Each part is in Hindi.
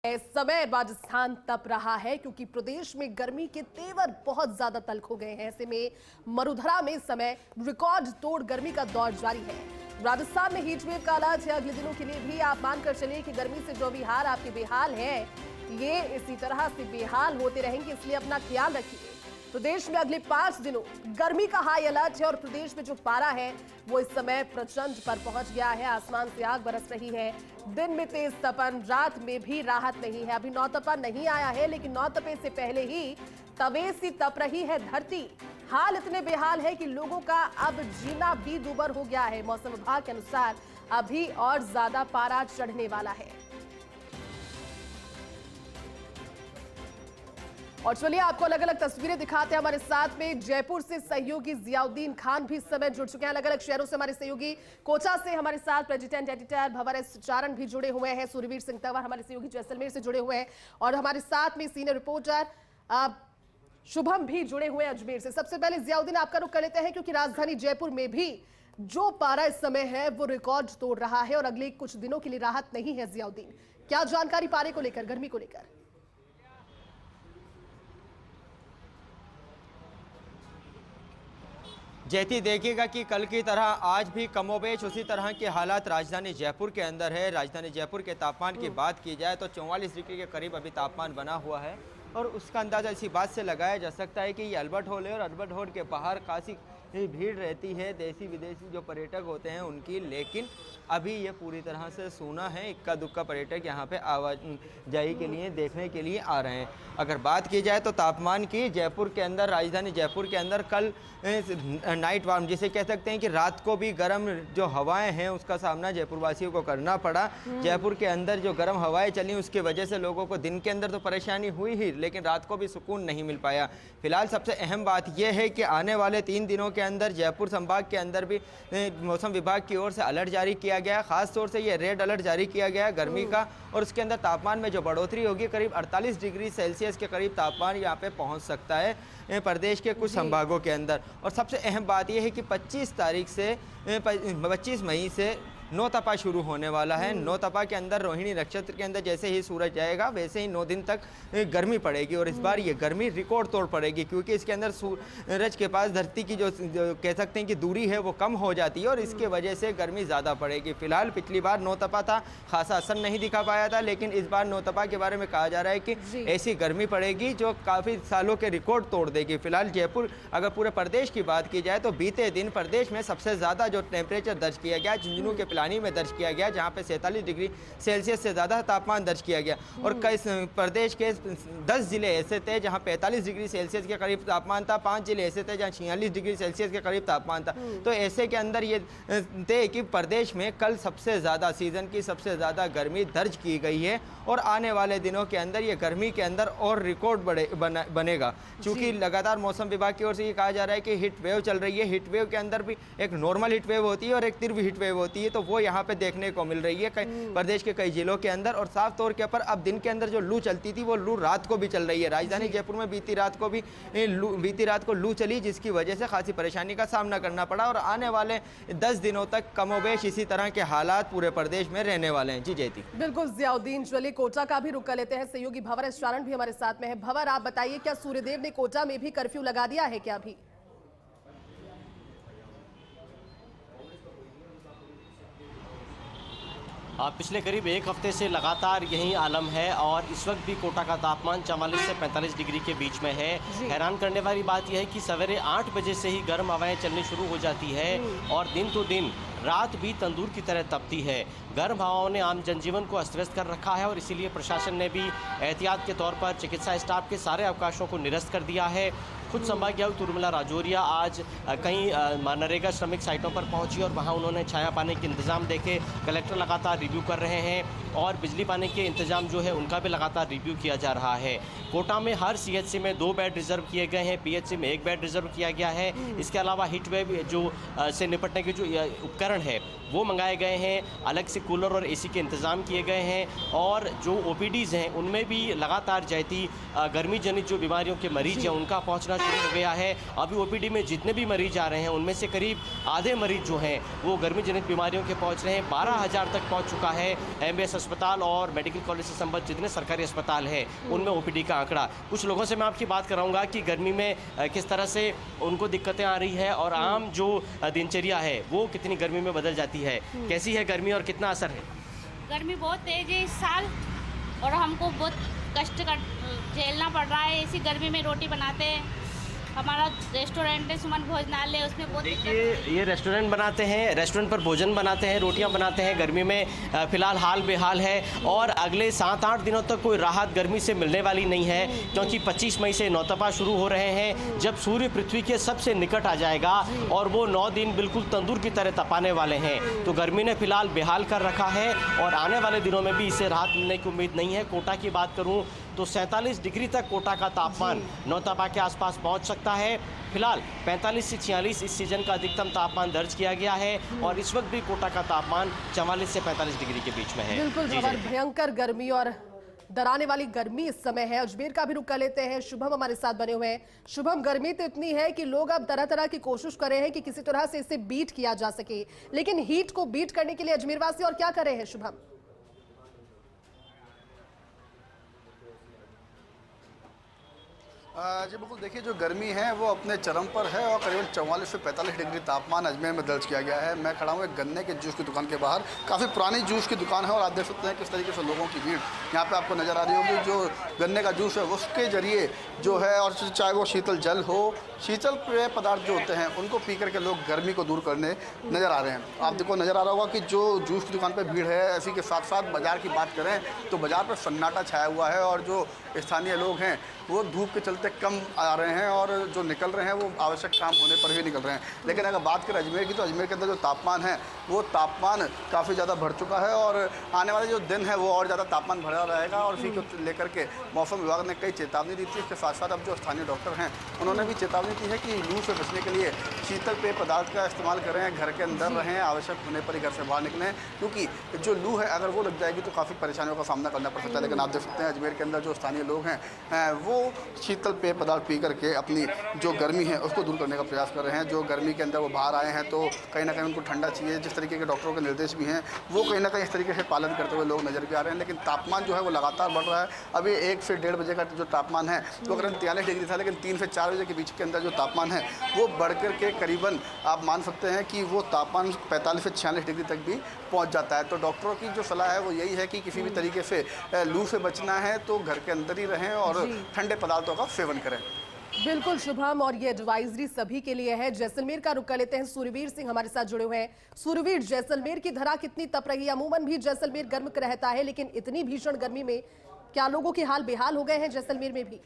इस समय राजस्थान तप रहा है क्योंकि प्रदेश में गर्मी के तेवर बहुत ज्यादा तल्ख हो गए हैं। ऐसे में मरुधरा में इस समय रिकॉर्ड तोड़ गर्मी का दौर जारी है। राजस्थान में हीट वेव का इलाज है अगले दिनों के लिए भी। आप मानकर चलिए कि गर्मी से जो भी हाल आपके बेहाल है, ये इसी तरह से बेहाल होते रहेंगे, इसलिए अपना ख्याल रखिए। प्रदेश में अगले 5 दिनों गर्मी का हाई अलर्ट है और प्रदेश में जो पारा है वो इस समय प्रचंड पर पहुंच गया है। आसमान से आग बरस रही है। दिन में तेज तपन, रात में भी राहत नहीं है। अभी नौतपा नहीं आया है, लेकिन नौतपे से पहले ही तवे सी तप रही है धरती। हाल इतने बेहाल है कि लोगों का अब जीना भी दूभर हो गया है। मौसम विभाग के अनुसार अभी और ज्यादा पारा चढ़ने वाला है। और चलिए आपको अलग अलग तस्वीरें दिखाते हैं। हमारे साथ में जयपुर से सहयोगी जियाउद्दीन खान भी इस समय जुड़ चुके हैं। अलग अलग शहरों से हमारे सहयोगी, कोचा से हमारे साथ प्रेसिडेंट एडिटर भंवर एस चारण भी जुड़े हुए हैं। सूर्यवीर सिंह तंवर हमारे सहयोगी जैसलमेर से जुड़े हुए हैं और हमारे साथ में सीनियर रिपोर्टर शुभम भी जुड़े हुए हैं अजमेर से। सबसे पहले जियाउद्दीन आपका रुख कर लेते हैं, क्योंकि राजधानी जयपुर में भी जो पारा इस समय है वो रिकॉर्ड तोड़ रहा है और अगले कुछ दिनों के लिए राहत नहीं है। जियाउद्दीन, क्या जानकारी पारे को लेकर, गर्मी को लेकर? जैती देखिएगा कि कल की तरह आज भी कमोबेश उसी तरह के हालात राजधानी जयपुर के अंदर है। राजधानी जयपुर के तापमान की बात की जाए तो 44 डिग्री के करीब अभी तापमान बना हुआ है और उसका अंदाज़ा इसी बात से लगाया जा सकता है कि ये अल्बर्ट हॉल है और अल्बर्ट हॉल के बाहर खासी भीड़ रहती है देसी विदेशी जो पर्यटक होते हैं उनकी, लेकिन अभी ये पूरी तरह से सूना है। इक्का दुक्का पर्यटक यहाँ पे आवाजाही के लिए देखने के लिए आ रहे हैं। अगर बात की जाए तो तापमान की, जयपुर के अंदर, राजधानी जयपुर के अंदर कल नाइट वार्म जिसे कह सकते हैं कि रात को भी गर्म जो हवाएं हैं उसका सामना जयपुर वासियों को करना पड़ा। जयपुर के अंदर जो गर्म हवाएं चली उसकी वजह से लोगों को दिन के अंदर तो परेशानी हुई ही, लेकिन रात को भी सुकून नहीं मिल पाया। फिलहाल सबसे अहम बात यह है कि आने वाले 3 दिनों के अंदर जयपुर संभाग के अंदर भी मौसम विभाग की ओर से अलर्ट जारी किया गया। खास तौर से ये रेड अलर्ट जारी किया गया गर्मी का, और उसके अंदर तापमान में जो बढ़ोतरी होगी करीब 48 डिग्री सेल्सियस के करीब तापमान यहाँ पे पहुँच सकता है प्रदेश के कुछ संभागों के अंदर। और सबसे अहम बात यह है कि 25 मई से नौतपा शुरू होने वाला है। नौतपा के अंदर रोहिणी नक्षत्र के अंदर जैसे ही सूरज जाएगा वैसे ही 9 दिन तक गर्मी पड़ेगी और इस बार ये गर्मी रिकॉर्ड तोड़ पड़ेगी, क्योंकि इसके अंदर सूरज के पास धरती की जो कह सकते हैं कि दूरी है वो कम हो जाती है और इसके वजह से गर्मी ज़्यादा पड़ेगी। फिलहाल पिछली बार नौतपा था, खासा असर नहीं दिखा पाया था, लेकिन इस बार नौतपा के बारे में कहा जा रहा है कि ऐसी गर्मी पड़ेगी जो काफ़ी सालों के रिकॉर्ड तोड़ देगी। फिलहाल जयपुर, अगर पूरे प्रदेश की बात की जाए तो बीते दिन प्रदेश में सबसे ज़्यादा जो टेम्परेचर दर्ज किया गया झुंझुनू के पिलानी में दर्ज किया गया, जहां पे 47 डिग्री सेल्सियस से ज़्यादा तापमान दर्ज किया गया। और कई प्रदेश के 10 जिले ऐसे थे जहां 45 डिग्री सेल्सियस के करीब तापमान था, 5 जिले ऐसे थे जहां 46 डिग्री सेल्सियस के करीब तापमान था। तो ऐसे के अंदर ये थे कि प्रदेश में कल सबसे ज़्यादा सीज़न की सबसे ज़्यादा गर्मी दर्ज की गई है और आने वाले दिनों के अंदर ये गर्मी के अंदर और रिकॉर्ड बनेगा। चूँकि लगातार मौसम विभाग की ओर से ये कहा जा रहा है कि हीट वेव चल रही है। हीट वेव के अंदर भी एक नॉर्मल हीट वेव होती है और एक तीव्र हीट वेव होती है, तो वो यहाँ पे देखने को मिल रही है प्रदेश के कई जिलों के अंदर। और साफ तौर के ऊपर अब दिन के अंदर जो लू चलती थी वो लू रात को भी चल रही है। राजधानी जयपुर में बीती रात को लू चली, जिसकी वजह से खासी परेशानी का सामना करना पड़ा और आने वाले 10 दिनों तक कमोबेश इसी तरह के हालात पूरे प्रदेश में रहने वाले हैं। जी जयती। बिल्कुल जियाउद्दीन, चलिए कोटा का भी रुख कर लेते हैं। सहयोगी भंवर एस चारण भी हमारे साथ में है। भंवर, आप बताइए, क्या सूर्यदेव ने कोटा में भी कर्फ्यू लगा दिया है क्या अभी? पिछले करीब 1 हफ्ते से लगातार यही आलम है और इस वक्त भी कोटा का तापमान 44 से 45 डिग्री के बीच में है। हैरान करने वाली बात यह है कि सवेरे 8 बजे से ही गर्म हवाएं चलनी शुरू हो जाती है और दिन तो दिन रात भी तंदूर की तरह तपती है। गर्म हवाओं ने आम जनजीवन को अस्त व्यस्त कर रखा है और इसीलिए प्रशासन ने भी एहतियात के तौर पर चिकित्सा स्टाफ के सारे अवकाशों को निरस्त कर दिया है। खुद संभागीय आयुक्त उर्मिला राजौरिया आज कई मनरेगा श्रमिक साइटों पर पहुंची और वहां उन्होंने छाया पाने के इंतजाम देखे। कलेक्टर लगातार रिव्यू कर रहे हैं और बिजली पाने के इंतजाम जो है उनका भी लगातार रिव्यू किया जा रहा है। कोटा में हर सीएचसी में 2 बेड रिजर्व किए गए हैं, पीएचसी में 1 बेड रिजर्व किया गया है। इसके अलावा हीट वेव जो से निपटने के जो उपकरण उपकरण है वो मंगाए गए हैं, अलग से कूलर और एसी के इंतज़ाम किए गए हैं और जो ओपीडीज़ हैं उनमें भी लगातार जैती गर्मी जनित जो बीमारियों के मरीज हैं उनका पहुंचना शुरू हो गया है। अभी ओपीडी में जितने भी मरीज आ रहे हैं उनमें से करीब आधे मरीज जो हैं वो गर्मी जनित बीमारियों के पहुँच रहे हैं। 12,000 तक पहुँच चुका है एमबीएस अस्पताल और मेडिकल कॉलेज से संबद्ध जितने सरकारी अस्पताल हैं उनमें ओपीडी का आंकड़ा। कुछ लोगों से मैं आपकी बात कराऊंगा कि गर्मी में किस तरह से उनको दिक्कतें आ रही है और आम जो दिनचर्या है वो कितनी गर्मी में बदल जाती है। कैसी है गर्मी और कितना असर है? गर्मी बहुत तेज है इस साल और हमको बहुत कष्ट झेलना पड़ रहा है। इसी गर्मी में रोटी बनाते हैं। हमारा रेस्टोरेंट है सुमन भोजनालय, उसमें बहुत देखिए ये रेस्टोरेंट बनाते हैं, रेस्टोरेंट पर भोजन बनाते हैं, रोटियां बनाते हैं। गर्मी में फिलहाल हाल बेहाल है और अगले 7-8 दिनों तक कोई राहत गर्मी से मिलने वाली नहीं है क्योंकि 25 मई से नौतपा शुरू हो रहे हैं जब सूर्य पृथ्वी के सबसे निकट आ जाएगा और वो 9 दिन बिल्कुल तंदूर की तरह तपाने वाले हैं। तो गर्मी ने फिलहाल बेहाल कर रखा है और आने वाले दिनों में भी इसे राहत मिलने की उम्मीद नहीं है। कोटा की बात करूँ तो 47 डिग्री तक कोटा का तापमान नौतपा के आसपास पहुंच सकता है। फिलहाल 45 से 46 इस सीजन का अधिकतम तापमान दर्ज किया गया है और इस वक्त भी कोटा का तापमान 44 से 45 डिग्री के बीच में है। बिल्कुल भयंकर गर्मी और डराने वाली गर्मी इस समय है। अजमेर का भी रुख कर लेते हैं। शुभम हमारे साथ बने हुए हैं। शुभम, गर्मी तो इतनी है कि लोग अब तरह तरह की कोशिश कर रहे हैं कि किसी तरह से इसे बीट किया जा सके, लेकिन हीट को बीट करने के लिए अजमेर वासी और क्या कर रहे हैं? शुभम जी बिल्कुल, देखिए जो गर्मी है वो अपने चरम पर है और करीबन 44 से 45 डिग्री तापमान अजमेर में दर्ज किया गया है। मैं खड़ा हूँ एक गन्ने के जूस की दुकान के बाहर। काफ़ी पुरानी जूस की दुकान है और आप देख सकते हैं किस तरीके से लोगों की भीड़ यहाँ पे आपको नज़र आ रही होगी। जो गन्ने का जूस है उसके जरिए जो है, और चाहे वो शीतल जल हो, शीतल पेय पदार्थ जो होते हैं उनको पी करके लोग गर्मी को दूर करने नज़र आ रहे हैं। आप देखो नज़र आ रहा होगा कि जो जूस की दुकान पर भीड़ है, इसी के साथ साथ बाज़ार की बात करें तो बाज़ार पर सन्नाटा छाया हुआ है और जो स्थानीय लोग हैं वो धूप के चलते कम आ रहे हैं और जो निकल रहे हैं वो आवश्यक काम होने पर ही निकल रहे हैं। लेकिन अगर बात करें अजमेर की तो अजमेर के अंदर जो तापमान है वो तापमान काफ़ी ज़्यादा बढ़ चुका है और आने वाले जो दिन है वो और ज़्यादा तापमान बढ़ा रहेगा और इसी को लेकर के मौसम विभाग ने कई चेतावनी दी थी। इसके साथ साथ अब जो स्थानीय डॉक्टर हैं उन्होंने भी चेतावनी दी है कि लू से बचने के लिए शीतल पेय पदार्थ का इस्तेमाल करें, घर के अंदर रहें, आवश्यक होने पर ही घर से बाहर निकलें, क्योंकि जो लू है अगर वो लग जाएगी तो काफ़ी परेशानियों का सामना करना पड़ सकता है। लेकिन आप देख सकते हैं अजमेर के अंदर जो स्थानीय लोग हैं वो शीतल पेय पदार्थ पी करके अपनी जो गर्मी है उसको दूर करने का प्रयास कर रहे हैं। जो गर्मी के अंदर वो बाहर आए हैं तो कहीं ना कहीं उनको ठंडा चाहिए। जिस तरीके के डॉक्टरों के निर्देश भी हैं वो कहीं ना कहीं इस तरीके से पालन करते हुए लोग नज़र भी आ रहे हैं। लेकिन तापमान जो है वो लगातार बढ़ रहा है। अभी 1 से 1:30 बजे का जो तापमान है वो करीब 43 डिग्री था, लेकिन 3 से 4 बजे के बीच के अंदर जो तापमान है वो बढ़ कर के करीबन आप मान सकते हैं कि वो तापमान 45 से 46 डिग्री तक भी पहुँच जाता है। तो डॉक्टरों की जो सलाह है वो यही है कि किसी भी तरीके से लू से बचना है तो घर के अंदर ही रहें और ठंडे पदार्थों का सेवन करें। बिल्कुल शुभम, और ये एडवाइजरी सभी के लिए है। जैसलमेर का रुख कर लेते हैं। सूर्यवीर सिंह हमारे साथ जुड़े हुए हैं। सूर्यवीर, जैसलमेर की धरा कितनी तप रही है? अमूमन भी जैसलमेर गर्म रहता है, लेकिन इतनी भीषण गर्मी में क्या लोगों के हाल बेहाल हो गए हैं जैसलमेर में भी?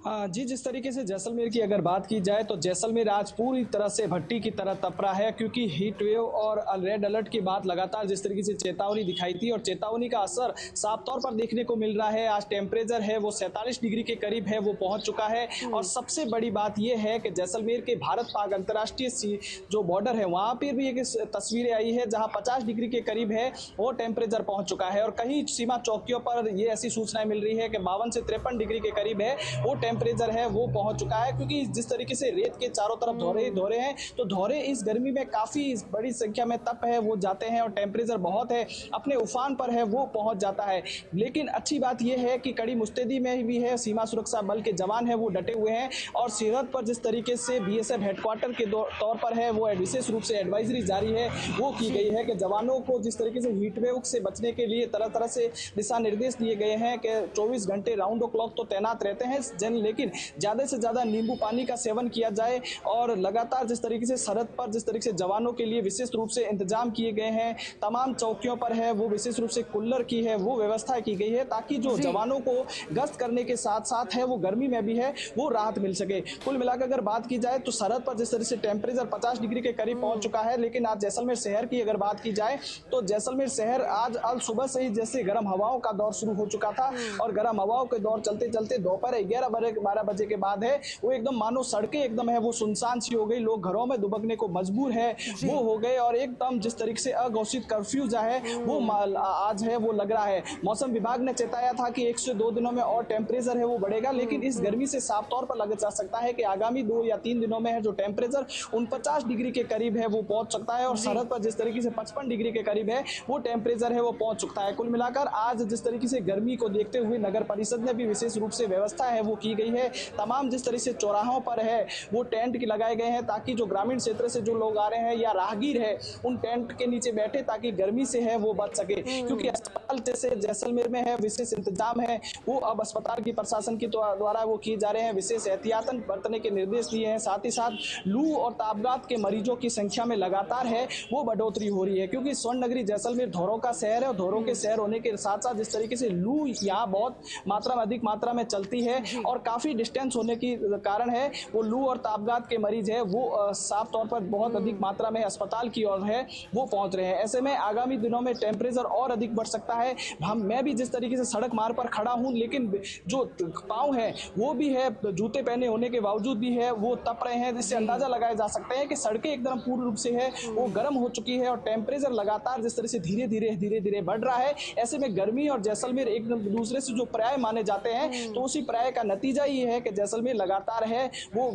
जी, जिस तरीके से जैसलमेर की अगर बात की जाए तो जैसलमेर आज पूरी तरह से भट्टी की तरह तप रहा है, क्योंकि हीट वेव और रेड अलर्ट के बाद लगातार जिस तरीके से चेतावनी दिखाई थी और चेतावनी का असर साफ तौर पर देखने को मिल रहा है। आज टेम्परेचर है वो 47 डिग्री के करीब है, वो पहुंच चुका है। और सबसे बड़ी बात यह है कि जैसलमेर के भारत पाक अंतर्राष्ट्रीय जो बॉर्डर है वहाँ पर भी एक तस्वीरें आई है जहाँ 50 डिग्री के करीब है वो टेम्परेचर पहुँच चुका है। और कहीं सीमा चौकियों पर ये ऐसी सूचनाएं मिल रही है कि 52 से 53 डिग्री के करीब है वो टेम्परेचर है वो पहुंच चुका है। क्योंकि जिस तरीके से रेत के चारों तरफ धोरे हैं तो धोरे इस गर्मी में काफी बड़ी संख्या में तप है वो जाते हैं और टेम्परेचर बहुत है अपने उफान पर है वो पहुंच जाता है। लेकिन अच्छी बात यह है कि कड़ी मुस्तैदी में भी है, सीमा सुरक्षा बल के जवान है वो डटे हुए हैं और सरहद पर जिस तरीके से बीएसएफ हेडक्वार्टर के तौर पर है वो विशेष रूप से एडवाइजरी जारी है वो की गई है कि जवानों को जिस तरीके से हीट वेव से बचने के लिए तरह तरह से दिशा निर्देश दिए गए हैं कि 24 घंटे राउंड द क्लॉक तो तैनात रहते हैं लेकिन ज़्यादा से ज़्यादा नींबू पानी का सेवन किया जाए और लगातार जिस तरीके से सरहद पर जिस तरीके से जवानों के लिए विशेष रूप से इंतजाम किए गए हैं, तमाम चौकियों पर है वो विशेष रूप से कूलर की है वो व्यवस्था की गई है ताकि जो जवानों को गश्त करने के साथ साथ है वो गर्मी में भी है वो राहत मिल सके। कुल मिलाकर अगर बात की जाए तो सरहद पर जिस तरह से टेम्परेचर 50 डिग्री के करीब पहुंच चुका है, लेकिन आज जैसलमेर शहर की अगर बात की जाए तो जैसलमेर शहर आज सुबह से ही जैसे गर्म हवाओं का दौर शुरू हो चुका था और गर्म हवाओं के दौर चलते चलते दोपहर 11 12 बजे के बाद है वो एकदम मानो सड़कें एकदम है वो सुनसान सी हो गई, लोग घरों में दुबकने को मजबूर है वो हो गए और एकदम जिस तरीके से अघोषित कर्फ्यू जो है वो आज है वो लग रहा है। मौसम विभाग ने चेताया था कि 1 से 2 दिनों में और टेम्परेचर है वो बढ़ेगा, लेकिन इस गर्मी से साफ तौर पर लगा जा सकता है कि आगामी 2 या 3 दिनों में है जो टेम्परेचर 49 डिग्री के करीब है वो पहुंच सकता है और सरहद पर जिस तरीके से 55 डिग्री के करीब है वो टेम्परेचर है वो पहुंच सकता है। कुल मिलाकर आज जिस तरीके से गर्मी को देखते हुए नगर परिषद ने भी विशेष रूप से व्यवस्था है वो की गई है। तमाम जिस तरह से चौराहों पर है वो टेंट लगाए गए हैं ताकि जो ग्रामीण क्षेत्र से जो लोग आ रहे हैं या राहगीर है उन टेंट के नीचे बैठे ताकि गर्मी से है वो बच सके, क्योंकि अस्पताल जैसे जैसलमेर में है विशेष इंतजाम है वो अब अस्पताल की प्रशासन के द्वारा वो किए जा रहे हैं, विशेष एहतियातन बरतने के निर्देश दिए हैं। साथ ही साथ लू और तापघात के मरीजों की संख्या में लगातार है वो बढ़ोतरी हो रही है, क्योंकि स्वर्ण नगरी जैसलमेर धोरों का शहर है और धोरों के शहर होने के साथ साथ जिस तरीके से लू यहाँ बहुत अधिक मात्रा में चलती है और काफी डिस्टेंस होने की कारण है वो लू और तापघात के मरीज है वो साफ तौर पर बहुत अधिक मात्रा में अस्पताल की ओर है वो पहुंच रहे हैं। ऐसे में आगामी दिनों में टेम्परेचर और अधिक बढ़ सकता है। मैं भी जिस तरीके से सड़क मार्ग पर खड़ा हूं, लेकिन जो पांव है वो भी है जूते पहने होने के बावजूद भी है वो तप रहे हैं, जिससे अंदाजा लगाया जा सकता है कि सड़कें एकदम पूर्ण रूप से है वो गर्म हो चुकी है और टेम्परेचर लगातार जिस तरह से धीरे धीरे बढ़ रहा है। ऐसे में गर्मी और जैसलमेर एक दूसरे से जो पर्याय माने जाते हैं तो उसी पर्याय का नतीजा ये है कि जैसलमेर लगातार है वो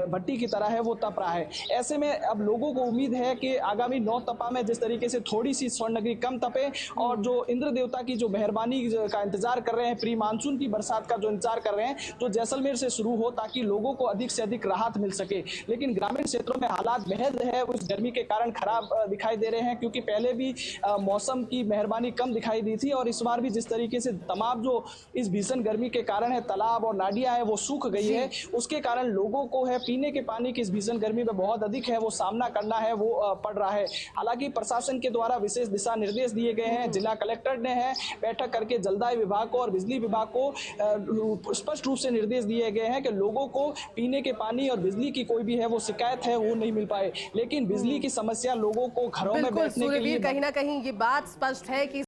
भट्टी की तरह है वो तप रहा है। ऐसे में अब लोगों को उम्मीद है कि आगामी 9 तपा में जिस तरीके से थोड़ी सी स्वर्ण नगरी कम तपे और जो इंद्र देवता की जो मेहरबानी का इंतजार कर रहे हैं, प्री मानसून की बरसात का जो इंतजार कर रहे हैं, तो जैसलमेर से शुरू हो ताकि लोगों को अधिक से अधिक राहत मिल सके। लेकिन ग्रामीण क्षेत्रों में हालात बेहद है उस गर्मी के कारण खराब दिखाई दे रहे हैं, क्योंकि पहले भी मौसम की मेहरबानी कम दिखाई दी थी और इस बार भी जिस तरीके से तमाम जो इस भीषण गर्मी के कारण है तालाब और नालियां है वो सूख गई है, उसके कारण लोगों को है पीने के पानी की इस भीषण गर्मी में बहुत अधिक है वो सामना करना है वो पड़ रहा है। हालांकि प्रशासन के द्वारा विशेष दिशा निर्देश दिए गए हैं, जिला कलेक्टर ने है बैठक करके जलदाय विभाग को और बिजली विभाग को स्पष्ट रूप से निर्देश दिए गए हैं कि लोगों को पीने के पानी और बिजली की कोई भी है वो शिकायत है वो नहीं मिल पाए, लेकिन बिजली की समस्या लोगों को घरों में बैठने के लिए कहीं ना कहीं ये बात स्पष्ट है कि